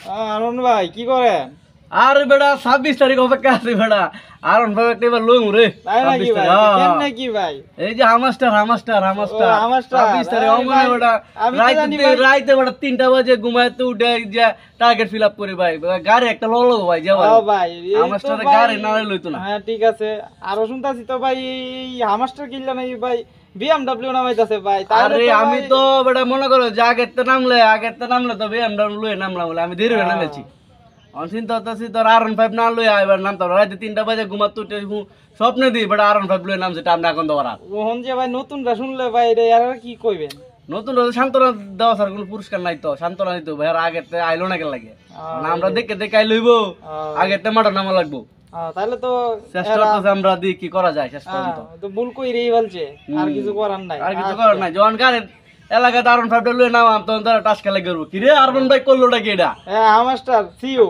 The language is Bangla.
আনন্দ ভাই কি করেন? আরে বেটা 26 তারিখ অপেক্ষা আছে বেটা। আর ভাই একটা এবার লইম রে। তাই নাকি 26 ভাই? তারিখ। কেমনে কি ভাই? এই যে হামাস্টার ও, হামাস্টার। 26 তারিখ আরে ভাই, বেটা। আমি তো জানি ভাই। রাইতে বেটা 3টা বাজে ঘুমাইতে উঠে যে টার্গেট ফিল আপ করি ভাই। গাড়ি একটা ললো ভাই যাও ও ভাই, এই তো হামাস্টারে ভাই। গাড়ি না লইতো না। হ্যাঁ ঠিক আছে। আরো শুনতাছি তো ভাই এই হামাস্টার কিনলা নাকি ভাই বিএমডব্লিউ নামাইতাছে ভাই। তাহলে আরে তো আমি ভাই- তো বেটা মনে করো যে আগেরতে নামলে তো বিএমডব্লিউ লয়ে নামলাম বলে আমি ধীরে নামেছি। চিন্তা করতেছি তোর R15 না লইয়া এবার নামতাম রাইতে 3টা বাজে ঘুমাতে উঠে স্বপ্নে দিই বেটা R15 লয়ে নামছে টাইম না এখন তো আর ওহন যে ভাই নতুনটা শুনলে ভাই এটা আর কি কইবেন? নতুন সান্ত্বনা দেওয়া স্যার কোনো পুরস্কার নাই তো সান্ত্বনা দিত ভাই আর আগের আইলো না কেন লাগে মানে আমরা দেখে দেখে আই লইব আগের মাঠে নামা লাগবো তাহলে তো চেষ্টা করতেছে আমরা দি কি করা যায় শেষ পর্যন্ত তো ভুল কইরেই বলছে আর কিছু করার নাই। আর কিছু করার নাই যখন গাড়ির এলাকাতে R15 লয়ে নামাম তখন তারা টাস খেলা করবো কি রে R1 ভাই করলোটা কি এটা হ্যাঁ হামাস্টার সিও